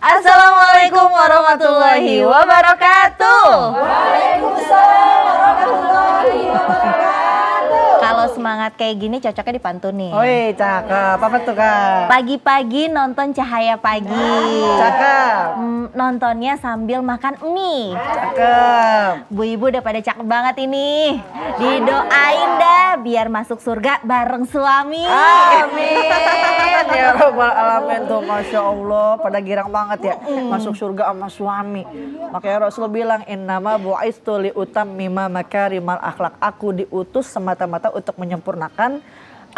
Assalamualaikum warahmatullahi wabarakatuh. Waalaikumsalam warahmatullahi wabarakatuh. Kalau semangat kayak gini cocoknya dipantunin. Wih, cakep. Apa tuh, Kak? Pagi-pagi nonton Cahaya Pagi. Cakep. Nontonnya sambil makan mie. Cakep. Bu ibu udah pada cakep banget ini. Didoain dah biar masuk surga bareng suami. Amin. Ya Rabbal Alamin tuh, Masya Allah. Pada girang banget ya. Masuk surga sama suami. Makanya Rasul bilang, innama bu'istu liutammima makarimal akhlak. Aku diutus semata-mata untuk menyempurnakan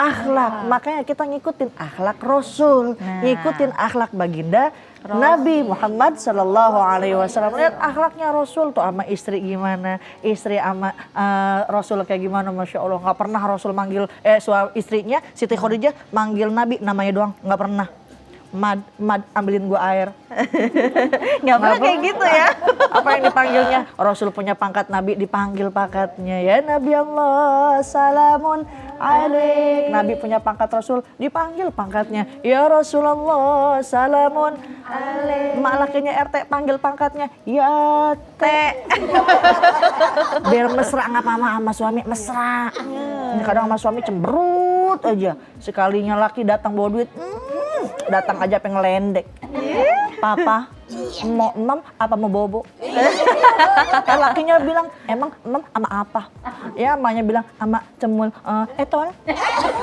akhlak. Makanya kita ngikutin akhlak Rasul, ngikutin akhlak baginda Nabi Muhammad Sallallahu Alaihi Wasallam. Lihat akhlaknya Rasul tuh sama istri gimana, istri sama Rasul kayak gimana, Masya Allah. Nggak pernah Rasul manggil istrinya Siti Khadijah manggil Nabi namanya doang, nggak pernah. Mad, ambilin gua air. Nggak pernah kayak gitu ya. Apa yang dipanggilnya? Rasul punya pangkat, Nabi dipanggil pangkatnya. Ya Nabi Allah, salamun alaik. Nabi punya pangkat, Rasul dipanggil pangkatnya. Ya Rasulullah, salamun alaik. Mak lakinya RT panggil pangkatnya. Ya T. Biar mesra, nggak apa-apa sama suami, mesra. Ini kadang sama suami cemberut aja. Sekalinya laki datang bawa duit, datang aja pengen ngelendek. Papa, mau enam apa mau bobo? Lakinya bilang, emang enam sama apa? Ya emaknya bilang, sama cemul etol.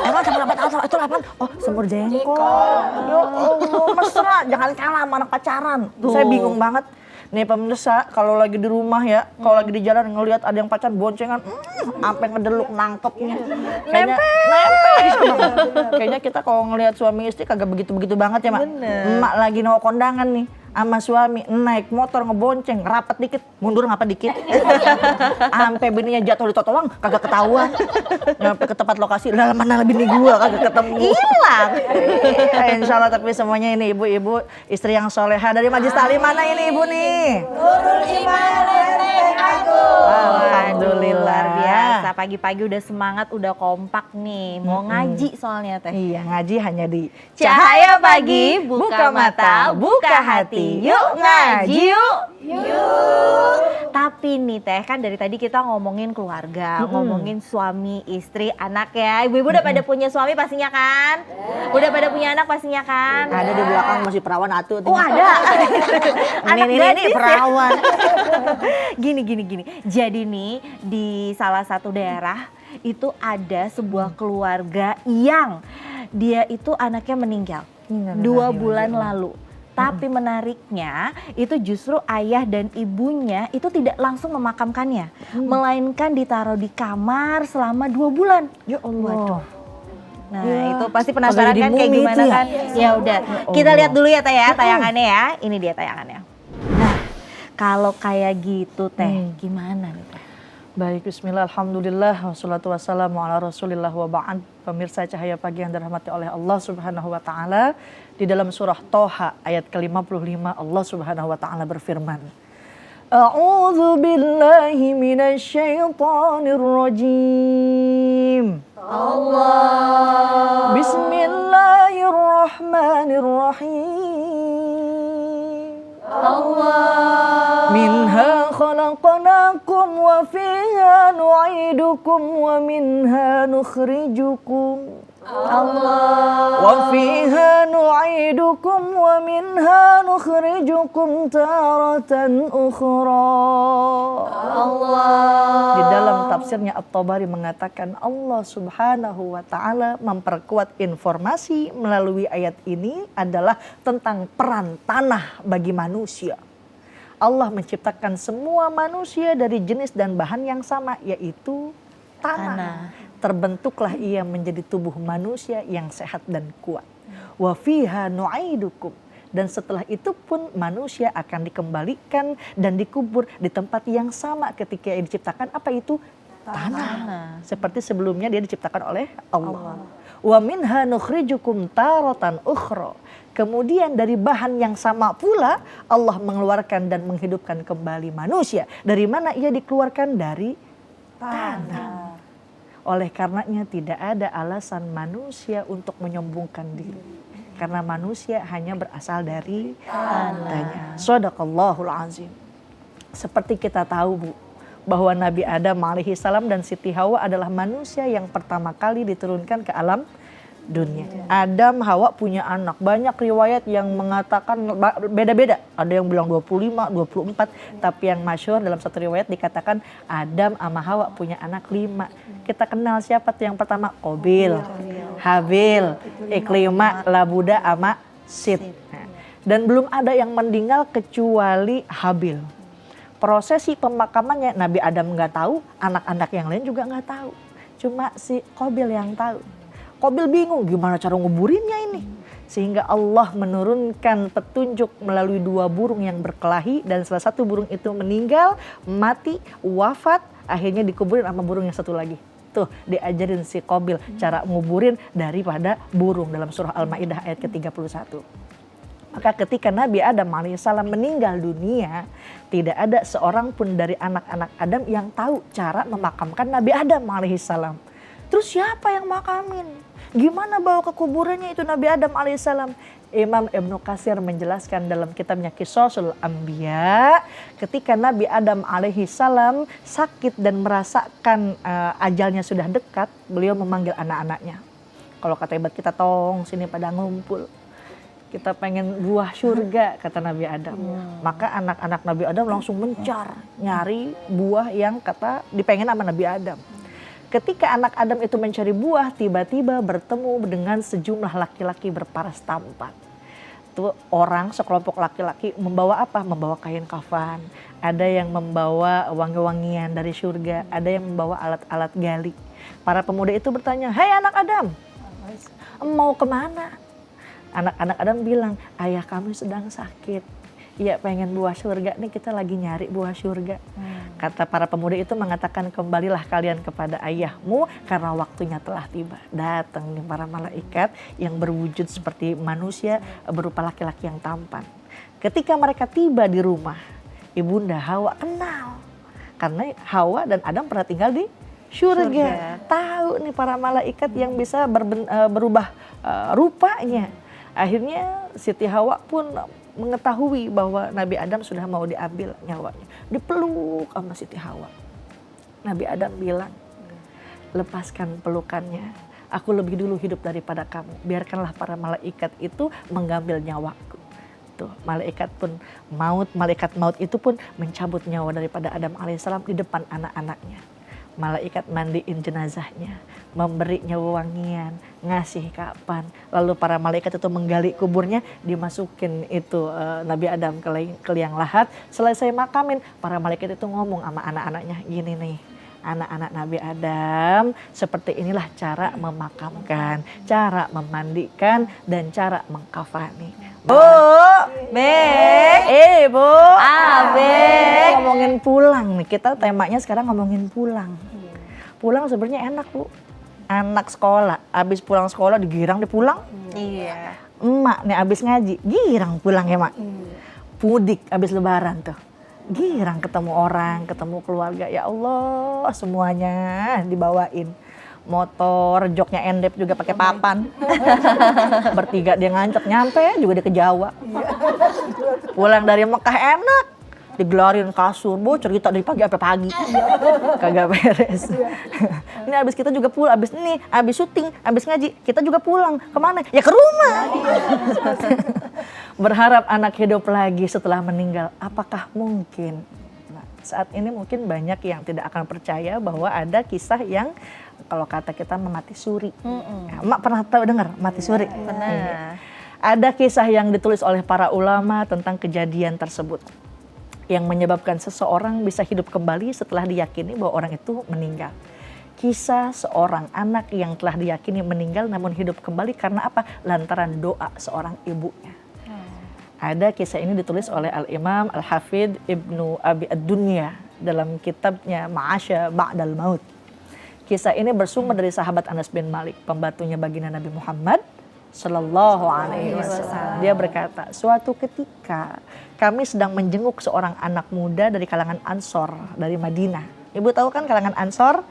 Emang cemul apa? Etol apa? Oh, semur jengkol. Ya Allah, mesra, jangan kalah sama anak pacaran. Saya bingung banget. Nih pemirsa, kalau lagi di rumah ya, kalau lagi di jalan ngelihat ada yang pacaran boncengan, sampai ngedeluk nangkepnya. Kayaknya kita kalau ngelihat suami istri kagak begitu-begitu banget ya, Mak. Emak lagi nawa kondangan nih sama suami, naik motor ngebonceng, rapat dikit, mundur ngapa dikit. Sampai bininya jatuh di totoang, kagak ketahuan. Nyampe ke tempat lokasi, lah mana bini gua kagak ketemu. Hilang. Insya Allah, tapi semuanya ini ibu-ibu istri yang soleha dari Majlis Taklim. Mana ini ibu nih? Nurul Iman Nenek aku. Alhamdulillah. Luar biasa, pagi-pagi udah semangat, udah kompak nih. Mau ngaji soalnya teh. Iya, ngaji hanya di Cahaya Pagi, buka mata, buka hati. Yuk ngaji yuk. Tapi nih teh, kan dari tadi kita ngomongin keluarga, ngomongin suami, istri, anak ya. Ibu-ibu udah pada punya suami pastinya kan? Udah pada punya anak pastinya kan? ada di belakang masih perawan atuh. Oh ada. Anak ini gadis ya? perawan. Gini. Jadi nih di salah satu daerah itu ada sebuah keluarga yang dia itu anaknya meninggal 2 bulan lalu. Tapi menariknya itu justru ayah dan ibunya itu tidak langsung memakamkannya. Melainkan ditaruh di kamar selama 2 bulan. Ya Allah. Waduh. Nah Ya, itu pasti penasaran kagak kan kayak jadi gimana mumi itu ya? kan. Ya udah kita lihat dulu ya teh ya tayangannya ya. Ini dia tayangannya. Nah kalau kayak gitu teh gimana nih teh? Baik, bismillah, alhamdulillah, wassalatu wassalamu ala rasulillah wa ba'd. Pemirsa Cahaya Pagi yang dirahmati oleh Allah Subhanahu wa Ta'ala, di dalam surah Toha ayat ke-55 Allah Subhanahu wa Ta'ala berfirman, A'udzu billahi minasy syaithanir rajim. Allah. Bismillahirrahmanirrahim. Allah. Minha khalaqnakum wa fiha nu'idukum wa minha nukhrijukum. Allah. Wa fiha nu'idukum wa minha nukhrijukum taratan ukhra. Allah. Di dalam tafsirnya At-Tabari mengatakan Allah Subhanahu wa Ta'ala memperkuat informasi melalui ayat ini adalah tentang peran tanah bagi manusia. Allah menciptakan semua manusia dari jenis dan bahan yang sama, yaitu tanah. Terbentuklah ia menjadi tubuh manusia yang sehat dan kuat. Wa fiha nu'idukum. Dan setelah itu pun manusia akan dikembalikan dan dikubur di tempat yang sama ketika ia diciptakan. Apa itu? Tanah. Seperti sebelumnya dia diciptakan oleh Allah. Wa minha nukhrijukum taratan ukhra. Kemudian dari bahan yang sama pula Allah mengeluarkan dan menghidupkan kembali manusia. Dari mana ia dikeluarkan? Dari tanah. Oleh karenanya tidak ada alasan manusia untuk menyombongkan diri. Karena manusia hanya berasal dari tanya. Shadaqallahul azim. Seperti kita tahu Bu, bahwa Nabi Adam alaihissalam dan Siti Hawa adalah manusia yang pertama kali diturunkan ke alam dunia. Adam, Hawa punya anak. Banyak riwayat yang mengatakan beda-beda. Ada yang bilang 25, 24. Tapi yang masyhur dalam satu riwayat dikatakan Adam sama Hawa punya anak 5. Kita kenal siapa tuh yang pertama? Qabil, Habil, Iklima, Labuda, sama Sid. Nah, dan belum ada yang meninggal kecuali Habil. Prosesi pemakamannya Nabi Adam nggak tahu, anak-anak yang lain juga nggak tahu. Cuma si Qabil yang tahu. Qabil bingung gimana cara nguburinnya ini. Sehingga Allah menurunkan petunjuk melalui 2 burung yang berkelahi. Dan salah satu burung itu meninggal, mati, wafat. Akhirnya dikuburin sama burung yang satu lagi. Tuh diajarin si Qabil cara nguburin daripada burung dalam surah Al-Ma'idah ayat ke-31. Maka ketika Nabi Adam alaihissalam meninggal dunia, tidak ada seorang pun dari anak-anak Adam yang tahu cara memakamkan Nabi Adam alaihissalam. Terus siapa yang makamin? Gimana bawa ke kuburannya itu Nabi Adam alaihissalam? Imam Ibnu Katsir menjelaskan dalam kitabnya Qisasul Anbiya, ketika Nabi Adam alaihissalam sakit dan merasakan ajalnya sudah dekat, beliau memanggil anak-anaknya. Kalau kata ibarat kita, tong sini pada ngumpul. Kita pengen buah surga, kata Nabi Adam. Maka anak-anak Nabi Adam langsung mencar, nyari buah yang kata dipengen sama Nabi Adam. Ketika anak Adam itu mencari buah, tiba-tiba bertemu dengan sejumlah laki-laki berparas tampan. Itu orang, sekelompok laki-laki membawa apa? Membawa kain kafan. Ada yang membawa wangi-wangian dari surga. Ada yang membawa alat-alat gali. Para pemuda itu bertanya, "Hai anak Adam, mau kemana?" Anak-anak Adam bilang, "Ayah kami sedang sakit. Iya pengen buah surga nih, kita lagi nyari buah surga." Kata para pemuda itu mengatakan, "Kembalilah kalian kepada ayahmu karena waktunya telah tiba." Datang nih para malaikat yang berwujud seperti manusia berupa laki-laki yang tampan. Ketika mereka tiba di rumah, Ibunda Hawa kenal. Karena Hawa dan Adam pernah tinggal di surga. Tahu nih para malaikat yang bisa berubah rupanya. Akhirnya Siti Hawa pun mengetahui bahwa Nabi Adam sudah mau diambil nyawanya. Dipeluk sama Siti Hawa. Nabi Adam bilang, "Lepaskan pelukannya. Aku lebih dulu hidup daripada kamu. Biarkanlah para malaikat itu mengambil nyawaku." Tuh, malaikat maut itu pun mencabut nyawa daripada Adam alaihissalam di depan anak-anaknya. Malaikat mandiin jenazahnya, memberinya wangian, ngasih kapan. Lalu para malaikat itu menggali kuburnya, dimasukin itu Nabi Adam ke liang lahat. Selesai makamin, para malaikat itu ngomong sama anak-anaknya, "Gini nih, anak-anak Nabi Adam, seperti inilah cara memakamkan, cara memandikan, dan cara mengkafani." Bu, Bek, Bu, Abek. Ngomongin pulang nih, kita temanya sekarang ngomongin pulang. Pulang sebenarnya enak Bu. Anak sekolah, abis pulang sekolah digirang dipulang. Iya. Emak nih abis ngaji, girang pulang ya Mak. Mudik abis lebaran tuh. Girang ketemu orang, ketemu keluarga. Ya Allah, semuanya dibawain. Motor, joknya endep juga pakai papan. Bertiga dia ngancep, nyampe juga dia ke Jawa. Pulang dari Mekah enak, digelarin kasur, Bu, cerita dari pagi sampai pagi. Kagak beres. Ini abis kita juga pulang, abis syuting, abis ngaji, kita juga pulang. Kemana? Ya ke rumah. Berharap anak hidup lagi setelah meninggal. Apakah mungkin? Nah, saat ini mungkin banyak yang tidak akan percaya bahwa ada kisah yang kalau kata kita mati suri. Ya, Mak pernah tahu dengar mati suri? Pernah. Ada kisah yang ditulis oleh para ulama tentang kejadian tersebut yang menyebabkan seseorang bisa hidup kembali setelah diyakini bahwa orang itu meninggal. Kisah seorang anak yang telah diyakini meninggal namun hidup kembali karena apa? Lantaran doa seorang ibunya. Ada kisah ini ditulis oleh Al-Imam Al-Hafidh Ibnu Abi Ad-Dunya dalam kitabnya Ma'asya Ba'dal Maut. Kisah ini bersumber dari sahabat Anas bin Malik, pembantunya baginda Nabi Muhammad Sallallahu Alaihi Wasallam. Dia berkata, suatu ketika kami sedang menjenguk seorang anak muda dari kalangan Ansor dari Madinah. Ibu tahu kan kalangan Ansor?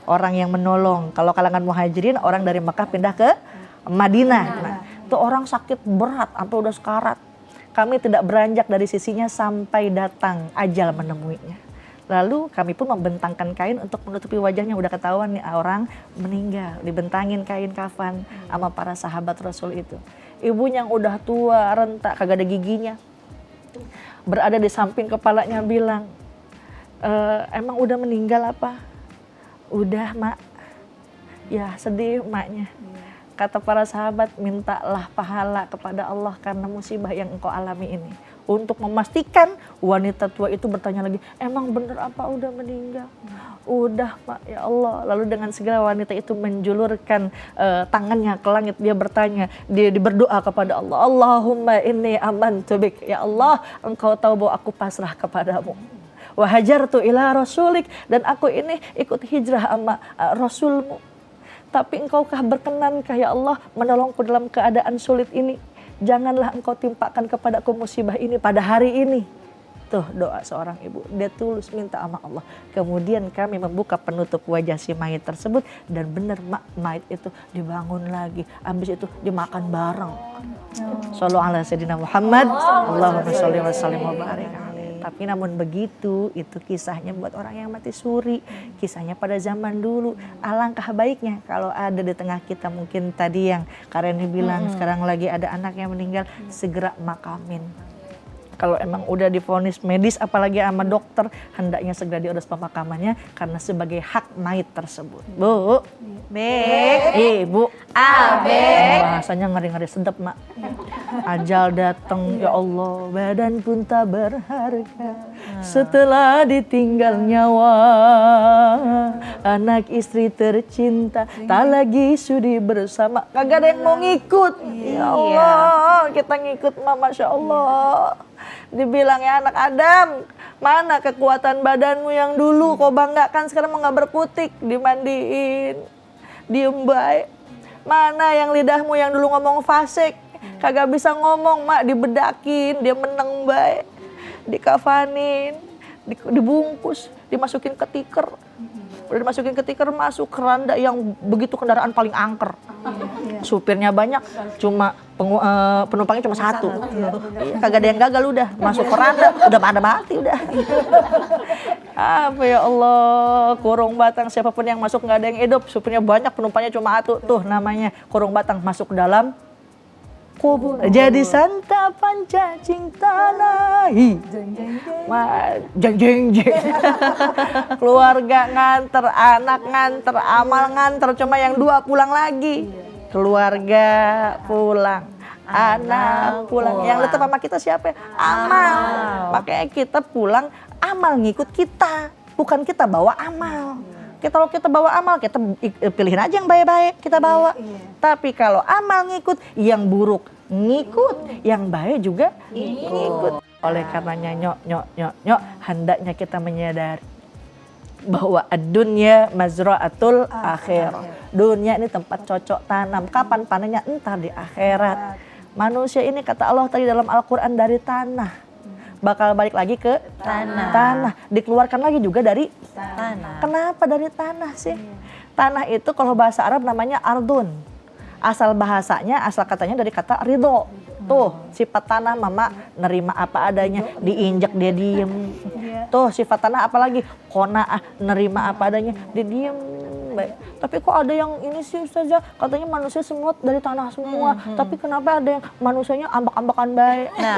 Orang yang menolong. Kalau kalangan Muhajirin, orang dari Mekah pindah ke Madinah. Nah, Tuh orang sakit berat sampai udah sekarat. Kami tidak beranjak dari sisinya sampai datang ajal menemuinya. Lalu kami pun membentangkan kain untuk menutupi wajahnya. Udah ketahuan nih orang meninggal. Dibentangin kain kafan sama para sahabat Rasul itu. Ibunya yang udah tua, rentak, kagak ada giginya. Berada di samping kepalanya bilang, emang udah meninggal apa? Udah mak. Ya sedih maknya. Kata para sahabat, mintalah pahala kepada Allah karena musibah yang engkau alami ini. Untuk memastikan wanita tua itu bertanya lagi, emang bener apa udah meninggal? Udah Mak, ya Allah. Lalu dengan segera wanita itu menjulurkan tangannya ke langit. Dia bertanya, dia berdoa kepada Allah. Allahumma inni amantu bik. Ya Allah, engkau tahu bahwa aku pasrah kepadamu. Wa hajartu ila rasulik. Dan aku ini ikut hijrah sama Rasulmu. Tapi engkaukah berkenankah ya Allah menolongku dalam keadaan sulit ini? Janganlah engkau timpakan kepadaku musibah ini pada hari ini. Tuh doa seorang ibu, dia tulus minta sama Allah. Kemudian kami membuka penutup wajah si mayit tersebut dan benar mayit itu dibangun lagi. Habis itu dimakan bareng. Shallallahu ala sayyidina Muhammad. Allahumma sholli wa sallim wa barik alaihi. Tapi namun begitu, itu kisahnya buat orang yang mati suri. Kisahnya pada zaman dulu. Alangkah baiknya kalau ada di tengah kita mungkin tadi yang Kareni bilang sekarang lagi ada anak yang meninggal, segera makamin. Kalau emang udah divonis medis apalagi sama dokter, hendaknya segera diurus pemakamannya karena sebagai hak mayit tersebut. Bu, Ibu, bahasanya ngeri-ngeri sedap mak. Ajal datang ya Allah, badan pun tak berharga setelah ditinggal nyawa. Anak istri tercinta tak lagi sudi bersama, kagak ada yang mau ngikut. Ya Allah, kita ngikut mah masya Allah. Dibilang ya anak Adam, mana kekuatan badanmu yang dulu kau banggakan sekarang mau nggak berkutik, dimandiin, diem baik. Mana yang lidahmu yang dulu ngomong fasik, kagak bisa ngomong mak, dibedakin, dia meneng baik, dikafanin, dibungkus, dimasukin ke tikar. Udah dimasukin ke tikar, masuk keranda yang begitu kendaraan paling angker. Supirnya banyak, cuma penumpangnya cuma satu. Kagak ada yang gagal udah, masuk keranda, udah pada mati udah. Apa ya Allah, kurung batang siapapun yang masuk nggak ada yang hidup. Supirnya banyak, penumpangnya cuma satu. Tuh namanya kurung batang masuk dalam kubur. Jadi santapan cacing tanah. Jeng jeng jeng. Keluarga nganter, anak nganter, amal nganter, cuma yang dua pulang lagi. Keluarga pulang, anak pulang. Yang tetap sama kita siapa? Amal. Makanya kita pulang, amal ngikut kita, bukan kita bawa amal. Kalau kita bawa amal, kita pilihin aja yang baik-baik kita bawa. Tapi kalau amal ngikut, yang buruk ngikut, yang baik juga ngikut. Oleh karenanya nyok, hendaknya kita menyadari bahwa dunia mazra'atul akhir. Dunia ini tempat cocok tanam. Kapan panennya? Entar di akhirat. Manusia ini kata Allah tadi dalam Al-Quran dari tanah. Bakal balik lagi ke tanah. Dikeluarkan lagi juga dari tanah. Kenapa dari tanah sih? Tanah itu kalau bahasa Arab namanya ardun. Asal bahasanya, asal katanya dari kata ridho. Tuh sifat tanah mama nerima apa adanya, diinjak dia diem. Tuh sifat tanah apalagi qanaah, nerima apa adanya, dia diem. Baik. Tapi kok ada yang ini sih Ustazah, katanya manusia semua dari tanah semua. Tapi kenapa ada yang manusianya ambak-ambakan baik? Nah.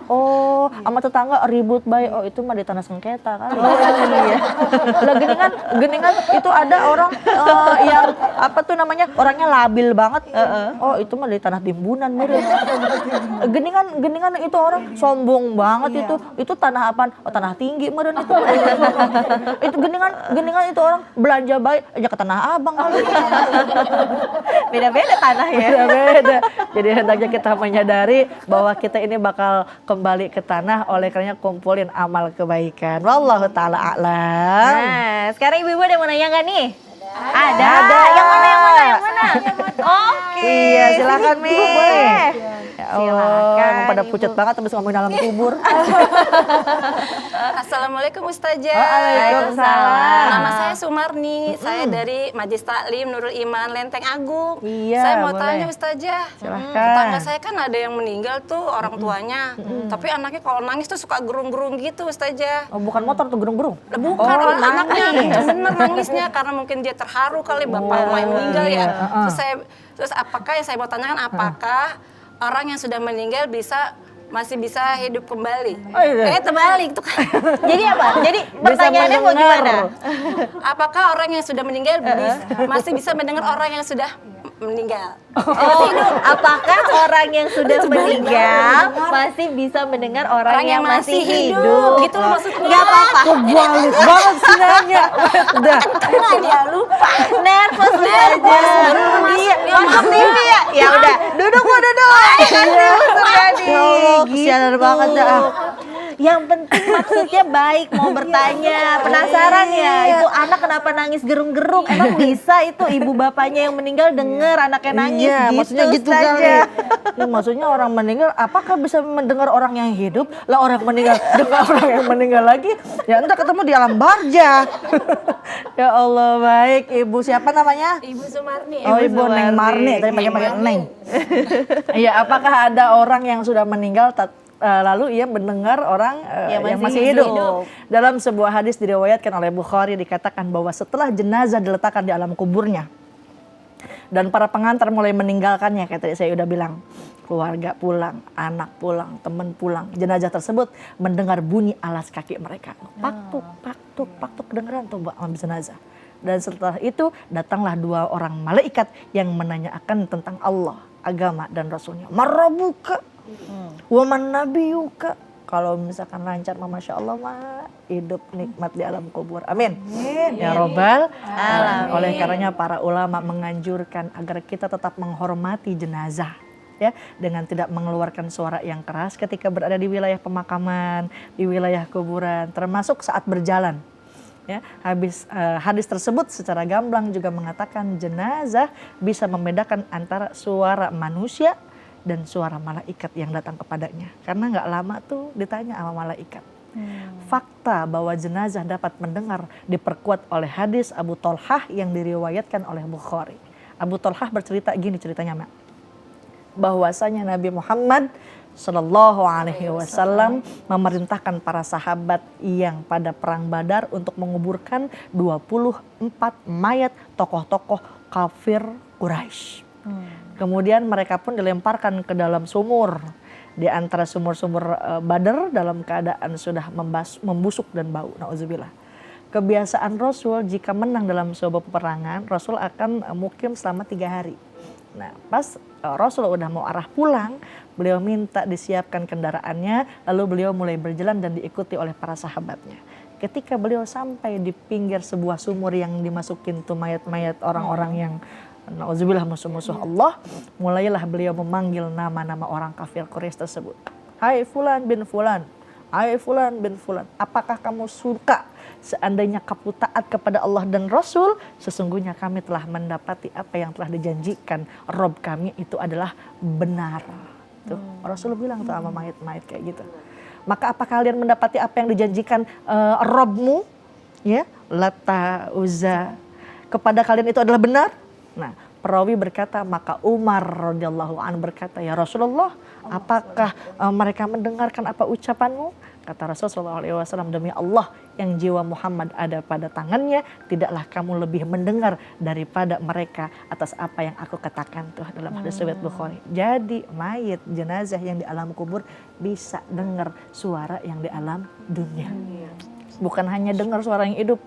Oh, sama tetangga ribut baik. Oh, itu mah di tanah sengketa kan. Iya. Lah geningan itu ada orang yang apa tuh namanya? Orangnya labil banget. Oh, itu mah di tanah timbunan meureun. Geningan itu orang sombong banget itu. Itu tanah apaan? Oh, tanah tinggi meureun itu. Itu geningan itu orang belanja baik aja ke Tanah Abang kali. Beda-beda tanah ya. Beda-beda. Jadi hendaknya kita menyadari bahwa kita ini bakal kembali ke tanah, oleh karenanya kumpulin amal kebaikan. Wallahu taala a'lam. Nah, sekarang ibu-ibu ada yang mau nanya nggak nih? Ada. Yang mana? Oke. Iya, silakan Mi. Ibu boleh. Ya Allah, Silakan. pada Ibu. pucat banget habis ngomongin alam kubur. Assalamualaikum Ustazah. Waalaikumsalam. Nama saya Sumarni, saya dari Majelis Taklim Nurul Iman Lenteng Agung. Iya, Saya mau boleh. tanya Ustazah. Silahkan. Tetangga saya kan ada yang meninggal tuh orang tuanya, tapi anaknya kalau nangis tuh suka gerung-gerung gitu Ustazah. Oh, bukan motor tuh gerung-gerung. Bukan, Oh, anaknya nangis. kenceng bener nangisnya karena mungkin dia terharu kali bapak yang meninggal ya. Terus apakah yang saya mau tanyakan, apakah orang yang sudah meninggal masih bisa hidup kembali? Oh, iya. Terbalik tuh kan. Jadi apa? Jadi pertanyaannya mau mendengar. gimana? Apakah orang yang sudah meninggal masih bisa mendengar orang yang sudah meninggal? Oh, apakah orang yang sudah meninggal masih bisa mendengar orang yang masih hidup? Gitu loh maksudnya. Nggak apa-apa. Kebalik banget sih nanya. Udah. Tenang ya, lupa. Nervous dia aja. Iya, masuk TV ya. Ya udah, duduk. Ya Allah, kesianan banget dah. Yang penting maksudnya baik, mau bertanya, penasaran ya, itu anak kenapa nangis gerung-gerung? Emang bisa itu ibu bapaknya yang meninggal denger anaknya nangis Iya, gitu maksudnya gitu saja. kali. Ya, maksudnya orang meninggal, apakah bisa mendengar orang yang hidup? Lah orang meninggal, dengar orang yang meninggal lagi, ya entah ketemu di alam barzah. Ya Allah, baik. Ibu siapa namanya? Ibu Sumarni. Oh, Ibu Neng Marni, tadi pakai Neng. Iya, apakah ada orang yang sudah meninggal lalu ia mendengar orang yang masih hidup. Dalam sebuah hadis diriwayatkan oleh Bukhari dikatakan bahwa setelah jenazah diletakkan di alam kuburnya dan para pengantar mulai meninggalkannya, kayak tadi saya udah bilang, keluarga pulang, anak pulang, teman pulang, jenazah tersebut mendengar bunyi alas kaki mereka. Paktuk kedengeran tuh habis jenazah. Dan setelah itu datanglah 2 orang malaikat yang menanyakan tentang Allah, agama dan Rasulnya. Marrabuka wa man nabiyuka. Kalau misalkan lancar Masya Allah mah hidup nikmat di alam kubur. Amin. Ya Robbal Alamin. Oleh karenanya para ulama menganjurkan agar kita tetap menghormati jenazah, ya, dengan tidak mengeluarkan suara yang keras ketika berada di wilayah pemakaman, di wilayah kuburan, termasuk saat berjalan. Ya, hadis tersebut secara gamblang juga mengatakan jenazah bisa membedakan antara suara manusia dan suara malaikat yang datang kepadanya. Karena nggak lama tuh ditanya sama malaikat. Fakta bahwa jenazah dapat mendengar diperkuat oleh hadis Abu Tolhah yang diriwayatkan oleh Bukhari. Abu Tolhah bercerita gini ceritanya, Mak. Bahwasanya Nabi Muhammad Sallallahu Alaihi Wasallam memerintahkan para sahabat yang pada perang Badar untuk menguburkan 24 mayat tokoh-tokoh kafir Quraisy. Kemudian mereka pun dilemparkan ke dalam sumur. Di antara sumur-sumur Badar dalam keadaan sudah membusuk dan bau. Nauzubillah. Kebiasaan Rasul jika menang dalam sebuah peperangan, Rasul akan mukim selama 3 hari. Nah, pas Rasul udah mau arah pulang, beliau minta disiapkan kendaraannya, lalu beliau mulai berjalan dan diikuti oleh para sahabatnya. Ketika beliau sampai di pinggir sebuah sumur yang dimasukin tuh mayat-mayat orang-orang yang nauzubillah musuh-musuh Allah, mulailah beliau memanggil nama-nama orang kafir Quraisy tersebut. Hai Fulan bin Fulan, hai Fulan bin Fulan, apakah kamu suka seandainya kamu taat kepada Allah dan Rasul, sesungguhnya kami telah mendapati apa yang telah dijanjikan Rob kami itu adalah benar. Tuh, Rasul bilang tuh sama mayat-mayat kayak gitu. Maka apa kalian mendapati apa yang dijanjikan Robmu, ya, Lata, Uzza, kepada kalian itu adalah benar? Nah, perawi berkata, maka Umar radhiyallahu anhu berkata, ya Rasulullah, apakah mereka mendengarkan apa ucapanmu? Kata Rasulullah SAW, demi Allah yang jiwa Muhammad ada pada tangannya, tidaklah kamu lebih mendengar daripada mereka atas apa yang aku katakan tuh dalam hadis riwayat Bukhari. Jadi mayit jenazah yang di alam kubur bisa dengar suara yang di alam dunia. Bukan hanya dengar suara yang hidup.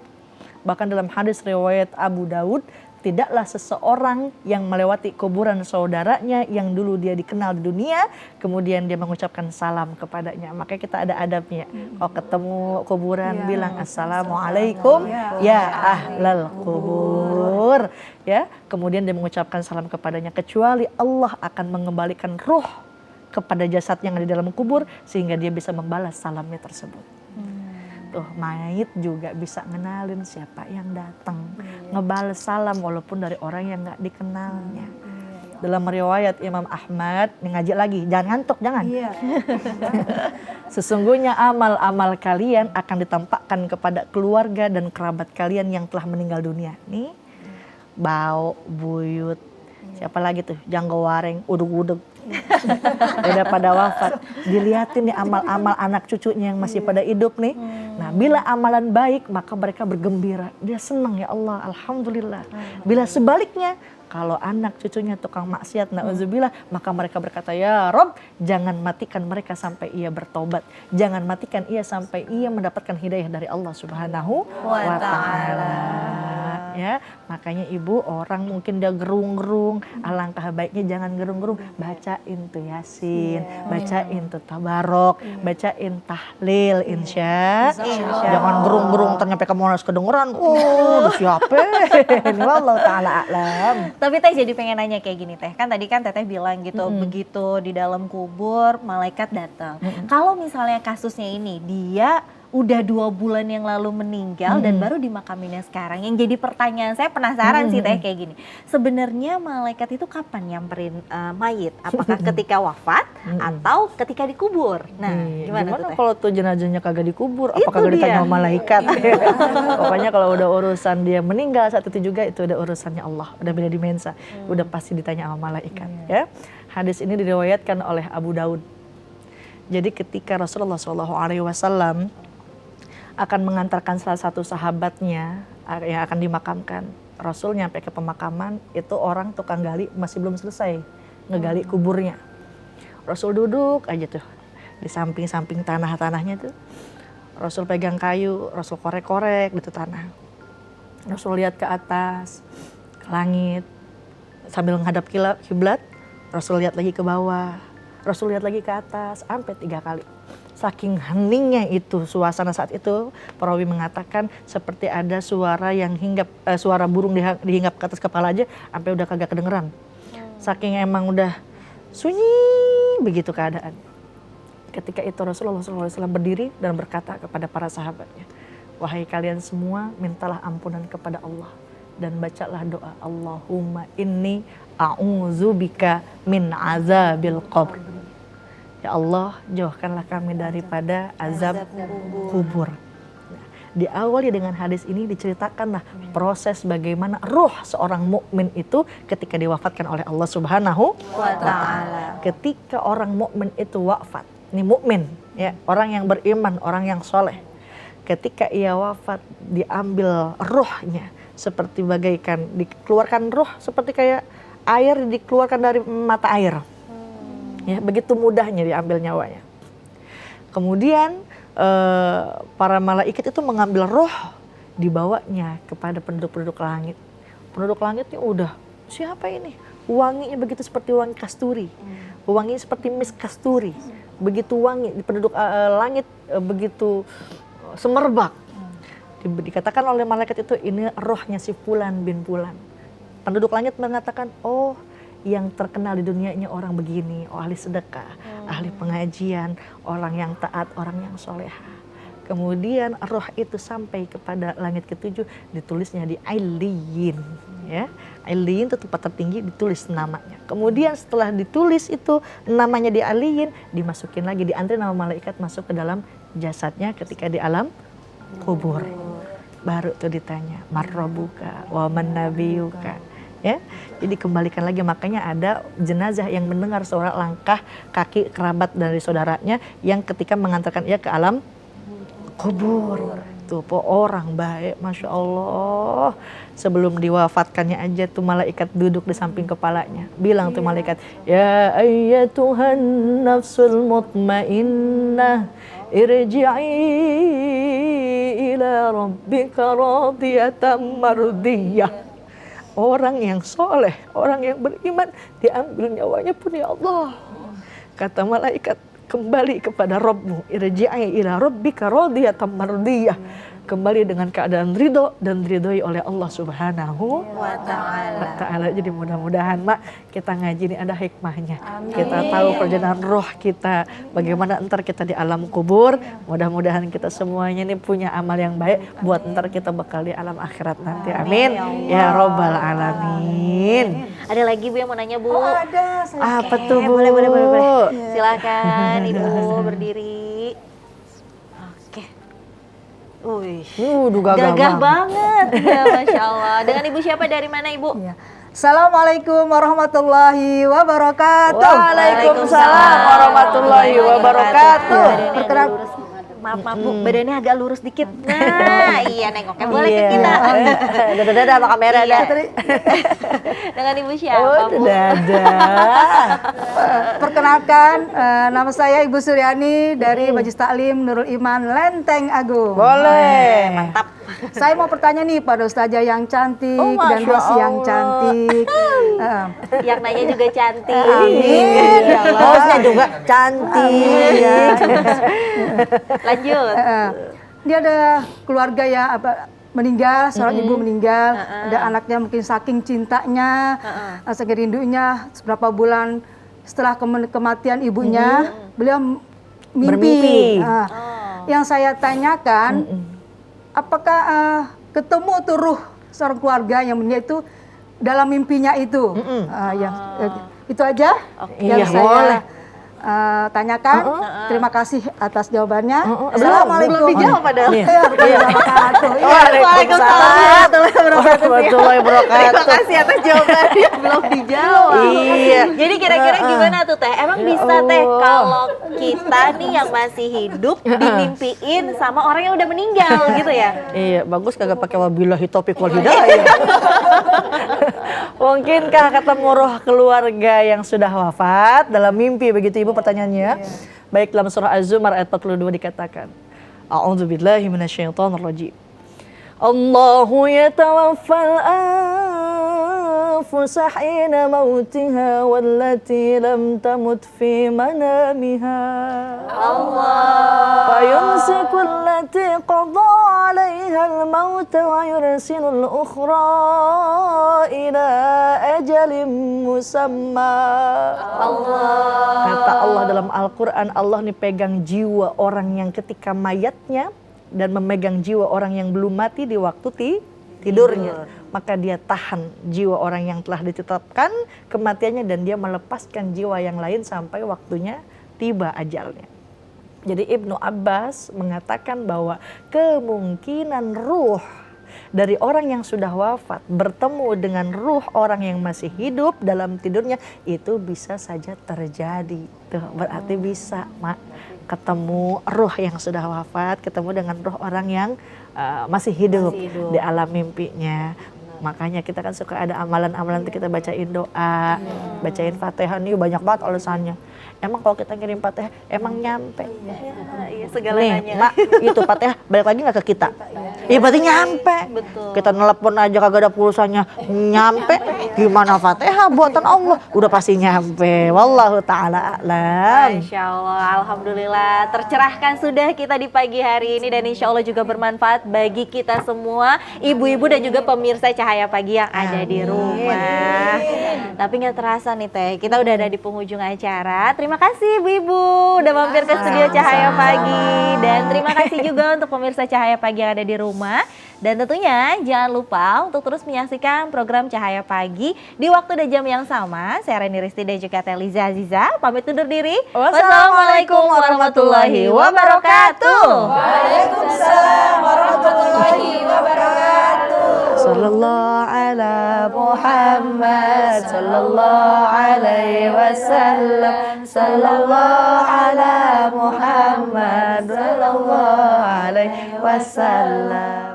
Bahkan dalam hadis riwayat Abu Daud, tidaklah seseorang yang melewati kuburan saudaranya yang dulu dia dikenal di dunia, kemudian dia mengucapkan salam kepadanya. Makanya kita ada adabnya. Kalau ketemu kuburan bilang assalamualaikum ya ahlal kubur. Ya, kemudian dia mengucapkan salam kepadanya, kecuali Allah akan mengembalikan ruh kepada jasad yang ada di dalam kubur sehingga dia bisa membalas salamnya tersebut. Tuh, mayit juga bisa ngenalin siapa yang datang, ngebales salam walaupun dari orang yang nggak dikenalnya. Dalam riwayat Imam Ahmad, nih ngaji lagi, jangan ngantuk, jangan. Iya. Sesungguhnya amal-amal kalian akan ditampakkan kepada keluarga dan kerabat kalian yang telah meninggal dunia. Nih, Bau, Buyut, siapa lagi tuh? Janggowareng, Udug-udug. Udah pada wafat. Dilihatin nih amal-amal anak cucunya yang masih pada hidup nih. Nah, bila amalan baik maka mereka bergembira. Dia senang, ya Allah, alhamdulillah. Bila sebaliknya, kalau anak cucunya tukang maksiat, na'udzubillah, maka mereka berkata, ya Rob, jangan matikan mereka sampai ia bertobat. Jangan matikan ia sampai ia mendapatkan hidayah dari Allah Subhanahu wa Ta'ala. Ya, makanya ibu, orang mungkin dia gerung-gerung, alangkah baiknya jangan gerung-gerung, bacain tuh Yasin, bacain tuh Tabarok, bacain tahlil, insya. Jangan gerung-gerung ternyata kamu harus kedengeran. Oh, udah siapa? Ini wallahu ta'ala a'lam. Tapi Teh jadi pengen nanya kayak gini Teh, kan tadi kan Teteh bilang gitu, begitu di dalam kubur malaikat datang. Kalau misalnya kasusnya ini dia udah 2 bulan yang lalu meninggal dan baru dimakaminnya sekarang, yang jadi pertanyaan saya, penasaran sih Teh kayak gini. Sebenarnya malaikat itu kapan nyamperin mayit? Apakah ketika wafat atau ketika dikubur? Nah, gimana tuh Teh? Kalau tuh jenazahnya kagak dikubur, Itu apakah dia. ditanya sama malaikat? Pokoknya kalau udah urusan dia meninggal saat itu juga, itu udah urusannya Allah, udah beda dimensa, udah pasti ditanya sama malaikat. Ya, hadis ini diriwayatkan oleh Abu Daud. Jadi ketika Rasulullah SAW akan mengantarkan salah satu sahabatnya yang akan dimakamkan, Rasul nyampe ke pemakaman, itu orang tukang gali masih belum selesai ngegali kuburnya. Rasul duduk aja tuh di samping-samping tanah-tanahnya tuh. Rasul pegang kayu, Rasul korek-korek gitu tanah. Rasul lihat ke atas, ke langit, sambil menghadap kiblat. Rasul lihat lagi ke bawah, Rasul lihat lagi ke atas, sampai 3 kali. Saking heningnya itu suasana saat itu, perawi mengatakan seperti ada suara yang suara burung dihinggap ke atas kepala aja, sampai udah kagak kedengeran. Saking emang udah sunyi begitu keadaan. Ketika itu Rasulullah SAW berdiri dan berkata kepada para sahabatnya, wahai kalian semua, mintalah ampunan kepada Allah dan bacalah doa, Allahumma inni a'udzubika min azabil qabr. Ya Allah, jauhkanlah kami daripada azab kubur. Nah, diawali dengan hadis ini diceritakanlah proses bagaimana ruh seorang mukmin itu ketika diwafatkan oleh Allah Subhanahu wa Ta'ala. Ketika orang mukmin itu wafat, ini mukmin ya, orang yang beriman, orang yang soleh. Ketika ia wafat, diambil ruhnya seperti bagaikan dikeluarkan ruh seperti kayak air dikeluarkan dari mata air. Ya, begitu mudahnya diambil nyawanya. Kemudian para malaikat itu mengambil roh, dibawanya kepada penduduk-penduduk langit. Penduduk langit ini udah, siapa ini? Wanginya begitu seperti wangi kasturi. Wanginya seperti mis kasturi. Begitu wangi, di penduduk langit begitu semerbak. Dikatakan oleh malaikat itu, ini rohnya si Fulan bin Fulan. Penduduk langit mengatakan, oh, yang terkenal di dunia ini orang begini, ahli sedekah, ahli pengajian, orang yang taat, orang yang soleha. Kemudian roh itu sampai kepada langit ke-7, ditulisnya di Ailiyin. Ya, Ailiyin itu tempat tertinggi, ditulis namanya. Kemudian setelah ditulis itu namanya di Ailiyin, dimasukin lagi, diantri nama malaikat masuk ke dalam jasadnya ketika di alam kubur. Baru tuh ditanya, marrobuka, wa man nabiyuka. Ya, jadi kembalikan lagi, makanya ada jenazah yang mendengar suara langkah kaki kerabat dari saudaranya yang ketika mengantarkan ia ke alam kubur. Tuh orang baik, masya Allah. Sebelum diwafatkannya aja tuh malaikat duduk di samping kepalanya, bilang tuh malaikat, ya ayyatuhan nafsul mutmainnah, irji'i ila rabbika radiyatan mardiyah. Orang yang soleh, orang yang beriman, diambil nyawanya pun ya Allah. Kata malaikat, kembali kepada Rabbmu, irji'i ila rabbika radiyatan mardiyah. kembali dengan keadaan ridho dan diridhoi oleh Allah Subhanahu Wa ta'ala. Jadi mudah-mudahan Mak kita ngaji ini ada hikmahnya. Kita tahu perjalanan roh kita, bagaimana ntar kita di alam kubur. Mudah-mudahan kita semuanya ini punya amal yang baik buat ntar kita bakal di alam akhirat nanti. Amin. Ya Robbal Alamin. Ada lagi Bu yang mau nanya Bu? Oh, ada. Saya Apa tuh Bu? Boleh. Silakan Ibu berdiri. Oke. Wih. Gagah banget. Ya, Masya Allah. Dengan Ibu siapa, dari mana Ibu? Iya. Assalamualaikum warahmatullahi wabarakatuh. Waalaikumsalam warahmatullahi wabarakatuh. Perkenalkan. Maaf Bu, badannya agak lurus dikit. Nah, iya nengoknya boleh ke kita. Dadah sama kamera Iya. dah. Dengan Ibu siapa Bu? Dadah. Perkenalkan, nama saya Ibu Suryani dari Majelis Taklim Nurul Iman Lenteng Agung. Boleh. Mantap. Saya mau bertanya nih pada ustazah yang cantik Oh, dan Masya Rosi yang Allah. cantik. Yang nanya juga cantik. Amin. Ya Allah. Hostnya juga cantik. Lanjut. Dia ada keluarga ya meninggal, seorang ibu meninggal, ada anaknya mungkin saking cintanya, saking rindunya, beberapa bulan setelah kematian ibunya, beliau Bermimpi. mimpi. Yang saya tanyakan, apakah ketemu tuh ruh seorang keluarga yang meninggal itu dalam mimpinya itu? Itu aja yang Iya, saya boleh. tanyakan. Terima kasih atas jawabannya. Belum dijawab padahal. Waalaikumsalam warahmatullahi wabarakatuh. Terima kasih atas jawabannya. Belum dijawab. Iya. Jadi kira-kira gimana tuh Teh? Emang bisa Teh kalau kita nih yang masih hidup dimimpiin sama orang yang udah meninggal gitu ya? Iya, bagus kagak pakai wabillahi taufiq wal hidayah. Mungkinkah ketemu roh keluarga yang sudah wafat dalam mimpi, begitu Ibu pertanyaannya? Baik, dalam surah Az-Zumar ayat 42 dikatakan, A'udzubillahi minasyaitonirrajim. Allahu yatawaffal anfusa hina mautiha wallati lam tamut fi manamiha. فيمسك التي قضى عليها الموت ويرسل الأخرى إلى أجل مسمى. Kata Allah dalam Al-Quran, Allah nih pegang jiwa orang yang ketika mayatnya dan memegang jiwa orang yang belum mati di waktu tidurnya. Maka dia tahan jiwa orang yang telah ditetapkan kematiannya dan dia melepaskan jiwa yang lain sampai waktunya tiba ajalnya. Jadi Ibnu Abbas mengatakan bahwa kemungkinan ruh dari orang yang sudah wafat bertemu dengan ruh orang yang masih hidup dalam tidurnya itu bisa saja terjadi. Tuh, berarti bisa ketemu ruh yang sudah wafat, ketemu dengan ruh orang yang masih hidup di alam mimpinya. Makanya kita kan suka ada amalan-amalan kita bacain doa, bacain Fatihah nih banyak banget alasannya. Emang kalau kita ngirim Fatihah emang nyampe? Iya, segalanya. Nih, Mak, itu Fatihah balik lagi nggak ke kita? Iya berarti nyampe. Betul. Kita nelpon aja kagak ada pulsanya, nyampe. Gimana Fatihah buatan Allah? Udah pasti nyampe. Wallahu ta'ala a'lam. Masya Allah, Alhamdulillah tercerahkan sudah kita di pagi hari ini dan insya Allah juga bermanfaat bagi kita semua, ibu-ibu dan juga pemirsa Cahaya Pagi yang ada di rumah. Tapi nggak terasa nih Teh, kita udah ada di penghujung acara. Terima kasih ibu-ibu udah mampir ke studio Cahaya Pagi dan terima kasih juga untuk pemirsa Cahaya Pagi yang ada di rumah. Dan tentunya jangan lupa untuk terus menyaksikan program Cahaya Pagi di waktu dan jam yang sama. Saya Reni Risti dan juga Teliza Aziza pamit undur diri. Wassalamualaikum warahmatullahi wabarakatuh. Waalaikumsalam warahmatullahi wabarakatuh. Sallallahu ala Muhammad, sallallahu alaihi wasallam, sallallahu ala Muhammad, sallallahu alaihi wasallam.